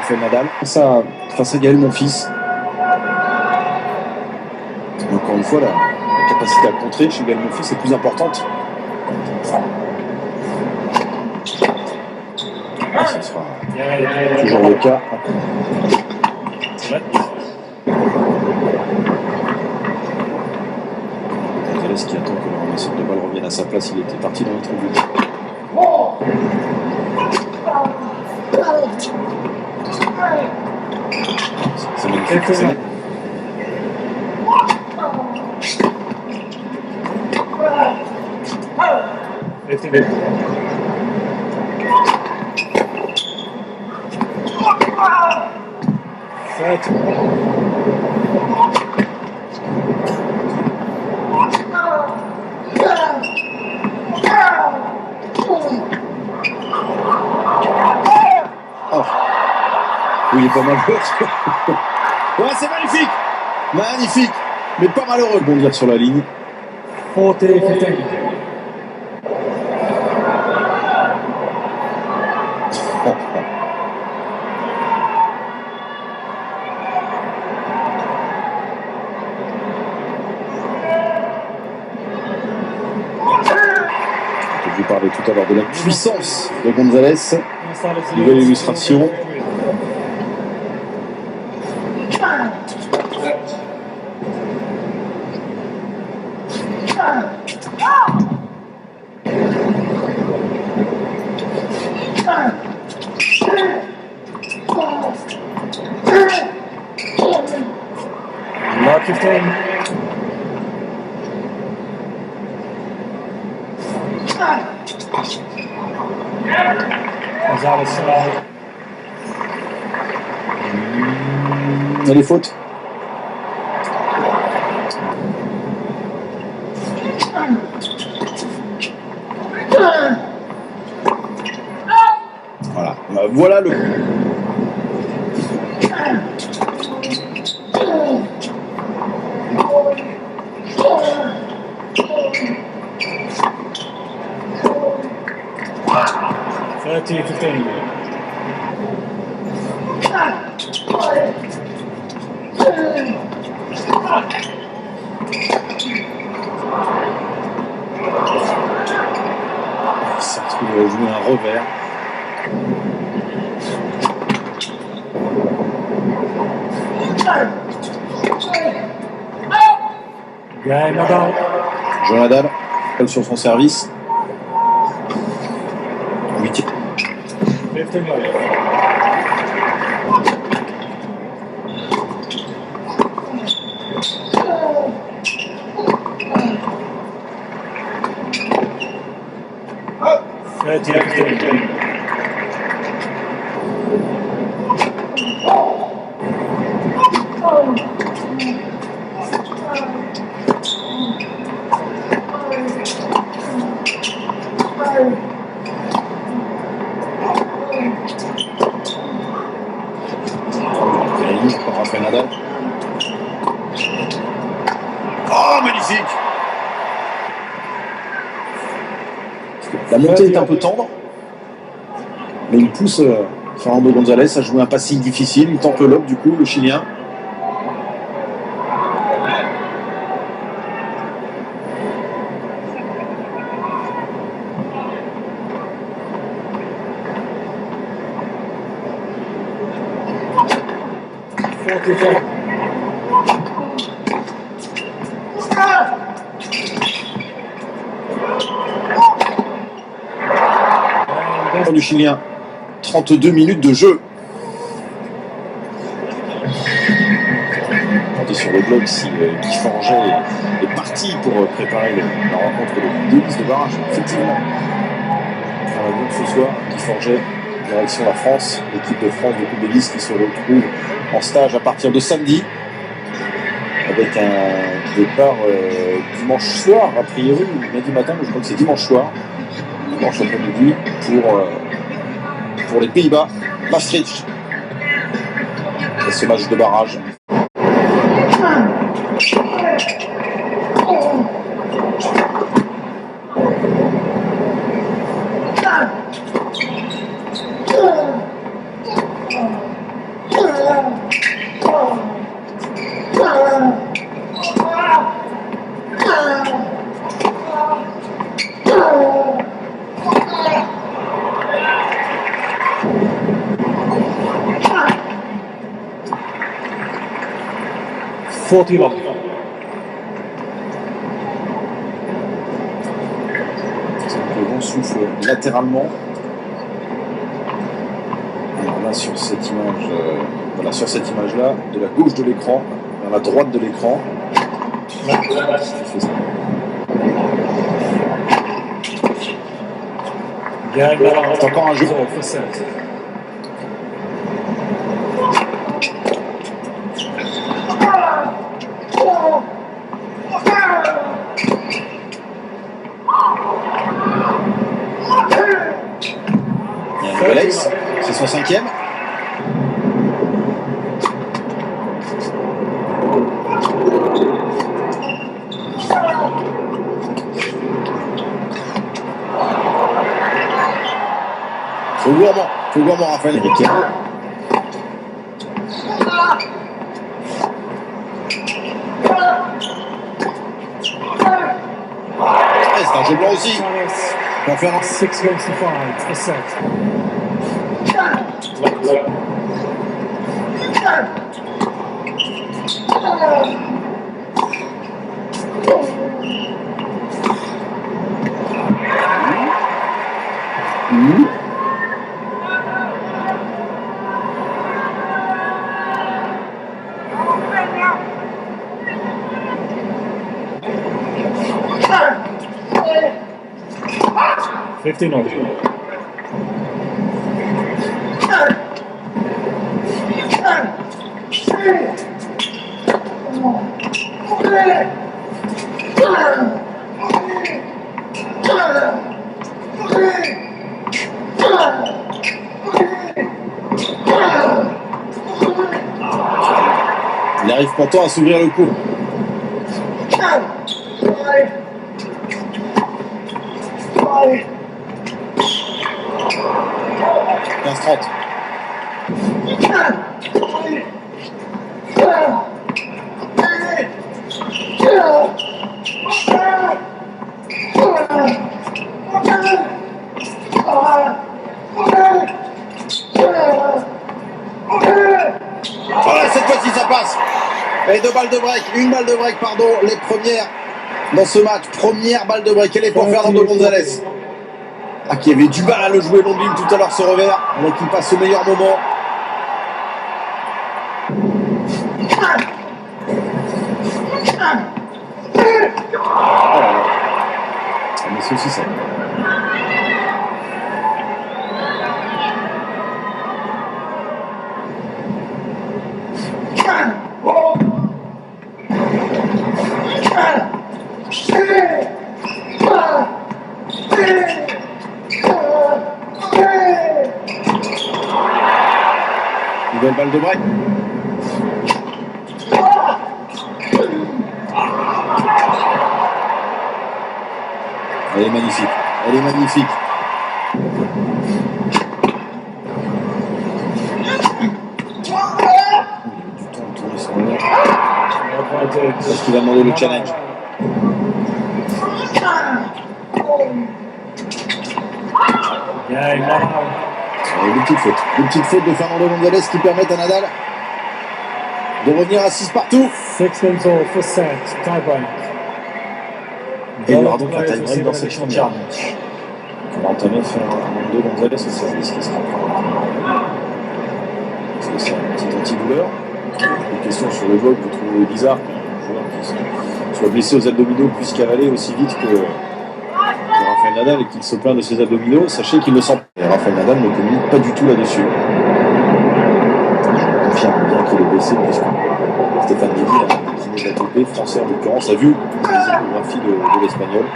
Rafael Nadal. Ça, face à Gaël Monfils. Encore une fois, la capacité à contrer chez Gaël Monfils est plus importante. Ce sera toujours le cas. Gonzalez qui attend que le ramasseur de balle revienne à sa place. Il était parti dans le tribune. C'est magnifique. Oui, il est pas malheureux. Ouais, c'est magnifique. Magnifique. Mais pas malheureux de bondir sur la ligne. Je vous parlais tout à l'heure de la puissance de Gonzalez. Nouvelle illustration. Il y a des fautes. Voilà. Voilà le... Ça trouve jouer un revers. Jean Nadal, comme sur son service. 8e. Rafael Nadal. Oh, magnifique! La montée est un peu tendre, mais il pousse Fernando Gonzalez à jouer un passing difficile. Il tente le lob, du coup, le Chilien. Du Chilien, 32 minutes de jeu. Regardez sur le blog si Guy Forget est parti pour préparer la rencontre de Davis de barrage. Effectivement, donc ce soir, Guy Forget, direction la France, l'équipe de France de Coupe Davis qui se retrouve en stage à partir de samedi, avec un départ dimanche soir, a priori, ou lundi matin, mais je crois que c'est dimanche soir. Dimanche après-midi pour les Pays-Bas, Maastricht. Et ce match de barrage. 41. Le vent souffle latéralement. Alors là, sur cette image, voilà, sur cette image-là, de la gauche de l'écran vers la droite de l'écran. C'est encore un jeu. Alex, c'est son 5e. Faut gourmand, Raphaël Riquet. C'est un jeu blanc aussi. Conférence. 6 games to 5 for set. $15. Il arrive pourtant à s'ouvrir le coup. 15-30. Voilà, cette fois-ci ça passe. Et deux balles de break, une balle de break, pardon, les premières dans ce match. Première balle de break, elle est pour Fernando González. Ah, qui avait du mal à le jouer Londine tout à l'heure ce revers, mais qui passe au meilleur moment. Oh là là. Ah, mais c'est aussi ça. Nouvelle balle de break. Elle est magnifique. Elle est magnifique. Il a du temps de tourner son revers. Est-ce qu'il va demander le challenge? Deux petites fautes de Fernando González qui permettent à Nadal de revenir à 6 partout. 6 games all for set, tie break. Et il y aura donc un tie break dans cette première manche. On va entamer Fernando González et c'est un risque qui sera pris. Parce que c'est un petit antidouleur. Une question sur le vogue, vous trouvez bizarre qu'un joueur qui soit blessé aux abdominaux puisse cavaler aussi vite que Rafael Nadal et qu'il se plaint de ses abdominaux. Sachez qu'il ne sent pas. Et Rafael Nadal ne communique pas du tout là-dessus. Je confirme bien qu'il est blessé puisque Stéphane Lévy, un kiné d'ATP, français en l'occurrence, a vu les échographies de l'Espagnol.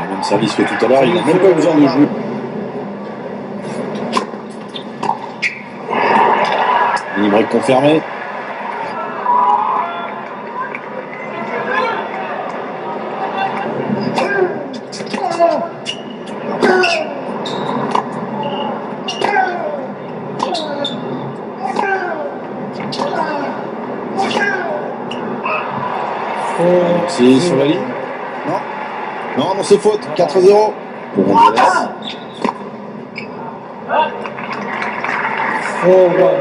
Même service que tout à l'heure, il n'a même pas eu besoin de jouer. Mini break confirmé. C'est sur la ligne? Non, c'est faute. 4-0 pour González. 4-1 Nadal.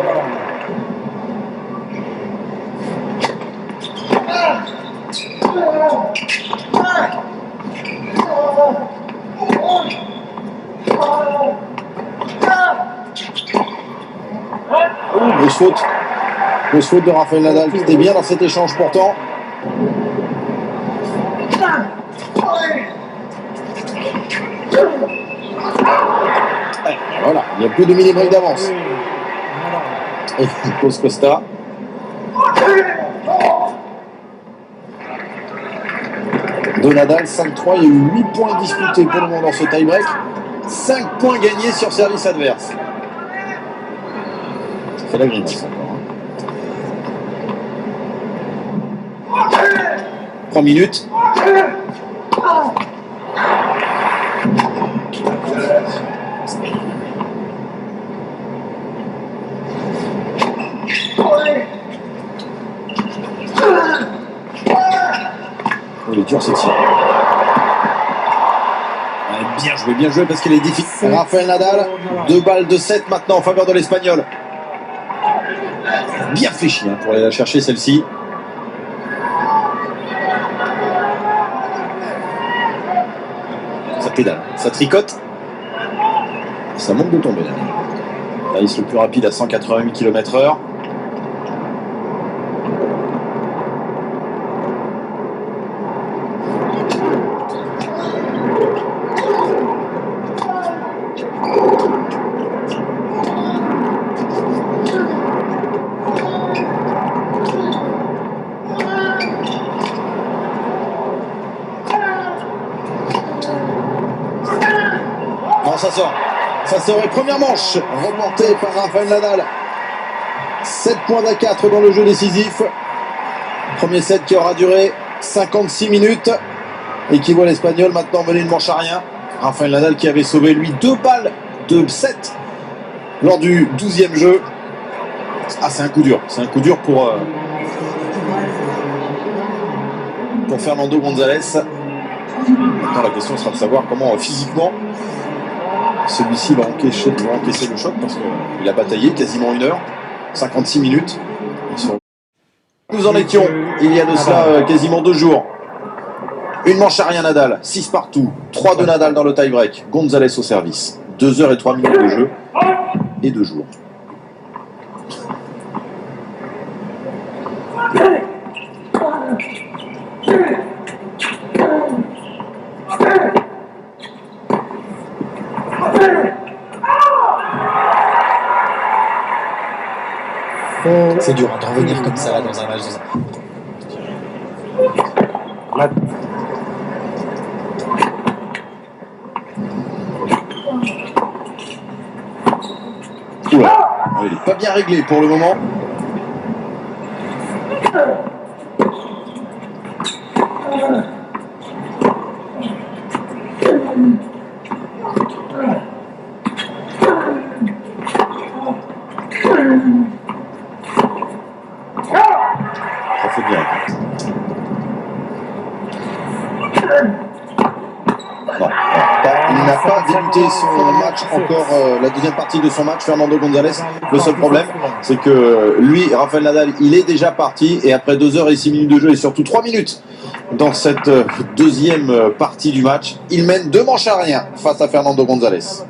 Grosse faute. Grosse faute de Rafael Nadal qui était bien dans cet échange pourtant. Voilà, il n'y a plus de mini-break d'avance. Et il pose Costa. De Nadal, 5-3. Il y a eu 8 points disputés pour le moment dans ce tie-break. 5 points gagnés sur service adverse. Ça fait la grimace encore. 3 minutes. Il est dur ce tir. Bien joué parce qu'il est difficile. Rafael Nadal, 2 balles de 7 maintenant en faveur de l'Espagnol. Bien fléchi pour aller la chercher celle-ci. Ça pédale, ça tricote. Ça manque de tomber. Là, il est le plus rapide à 188 km/h. Ça sort et première manche remontée par Rafael Nadal. 7 points à 4 dans le jeu décisif. Premier set qui aura duré 56 minutes et qui voit l'Espagnol maintenant mener une manche à rien. Rafael Nadal qui avait sauvé lui 2 balles de 7 lors du 12e jeu. Ah, c'est un coup dur. C'est un coup dur pour Fernando González. Maintenant la question sera de savoir comment physiquement celui-ci va encaisser le choc parce qu'il a bataillé quasiment 1 heure, 56 minutes. Nous en étions il y a de cela quasiment 2 jours. Une manche à rien Nadal, 6 partout, 3 de Nadal dans le tie-break, González au service. 2 heures et 3 minutes de jeu et 2 jours. C'est dur de revenir comme ça dans un match. Il n'est pas bien réglé pour le moment. Il n'a pas débuté son match encore, la deuxième partie de son match, Fernando González. Le seul problème, c'est que lui, Rafael Nadal, il est déjà parti et après 2 heures et 6 minutes de jeu et surtout 3 minutes dans cette deuxième partie du match, il mène 2 manches à rien face à Fernando González.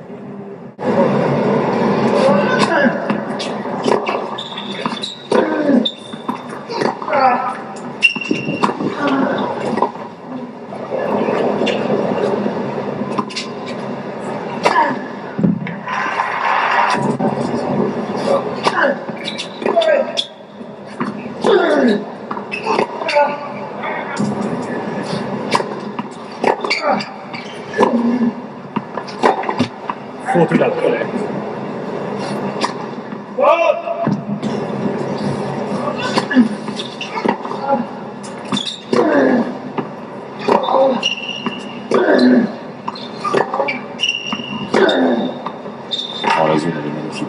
Oh, la zone, elle est magnifique.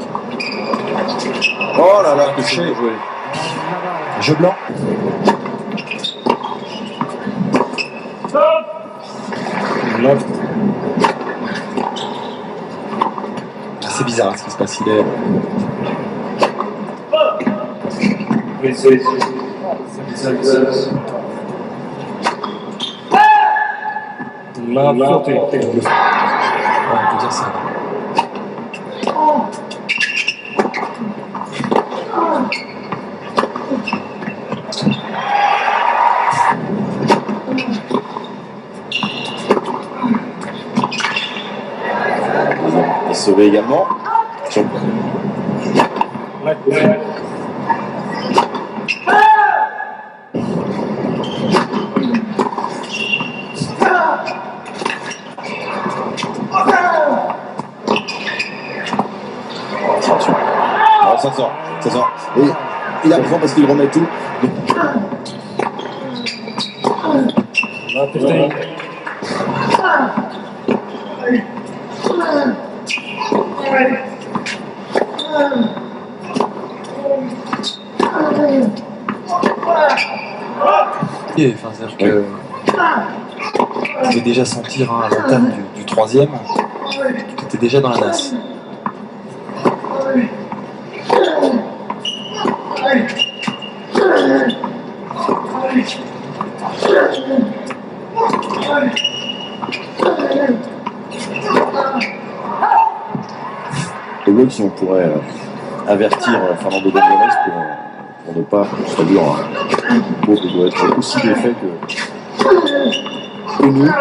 Oh là là, touché. Jeu blanc. Love. C'est bizarre ce qui se passe. Il est Love 40. Ouais, on peut dire ça. Et sauvé également. Sur... Attention. Alors ça sort. Ça sort. Et il a besoin parce qu'il remet tout. Love 15. Et, enfin, c'est-à-dire que vous pouvez déjà sentir à l'entame du troisième que tu es déjà dans la nasse. Le bloc, si on pourrait avertir Fernando González pour ne pas traduire un mot qui doit être aussi défait que nous.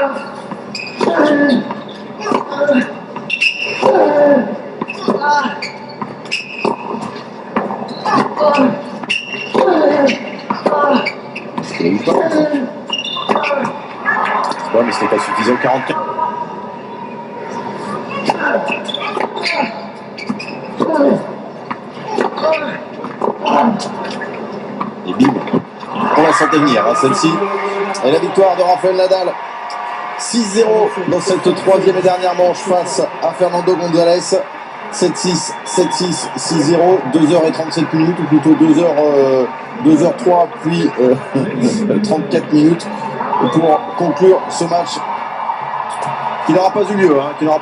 C'est une victoire. Ouais, mais c'était pas suffisant. 44. Et bim, on va s'en tenir à celle-ci. Et la victoire de Rafael Nadal, 6-0 dans cette troisième et dernière manche face à Fernando González. 7-6, 7-6, 6-0, 2h37 minutes, ou plutôt 2h03, puis 34 minutes pour conclure ce match qui n'aura pas eu lieu. Il n'y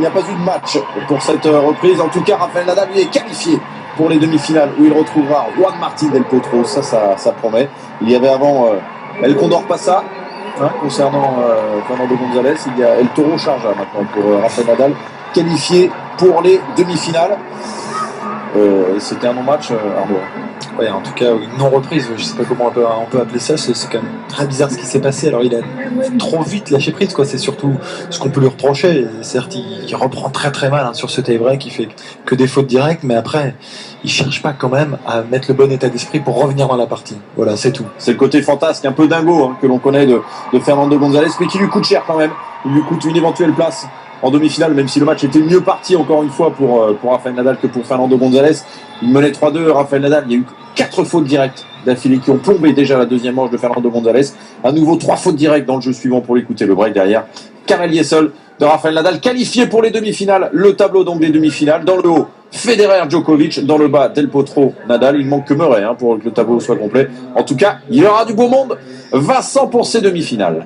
a pas eu de match pour cette reprise. En tout cas, Rafael Nadal lui est qualifié pour les demi-finales où il retrouvera Juan Martín del Potro. Ça promet. Il y avait avant El Condor Passa concernant Fernando González. Il y a El Toro Charja maintenant pour Rafael Nadal, qualifié pour les demi-finales. C'était un non-match, Arnaud. Ouais, en tout cas, une non-reprise, je sais pas comment on peut appeler ça, c'est quand même très bizarre ce qui s'est passé. Alors il a trop vite lâché prise, quoi. C'est surtout ce qu'on peut lui reprocher. Certes, il reprend très très mal sur ce tie-break, il fait que des fautes directes, mais après, il cherche pas quand même à mettre le bon état d'esprit pour revenir dans la partie. Voilà, c'est tout. C'est le côté fantasque, un peu dingo que l'on connaît de Fernando González, mais qui lui coûte cher quand même. Il lui coûte une éventuelle place en demi-finale, même si le match était mieux parti encore une fois pour Rafael Nadal que pour Fernando González. Il menait 3-2, Rafael Nadal. Il y a eu 4 fautes directes d'affilée qui ont plombé déjà la deuxième manche de Fernando González. À nouveau 3 fautes directes dans le jeu suivant pour l'écouter. Le break derrière, cavalier seul de Rafael Nadal, qualifié pour les demi-finales. Le tableau donc des demi-finales. Dans le haut, Federer, Djokovic. Dans le bas, Del Potro, Nadal. Il manque que Murray pour que le tableau soit complet. En tout cas, il y aura du beau monde. Vincent pour ces demi-finales.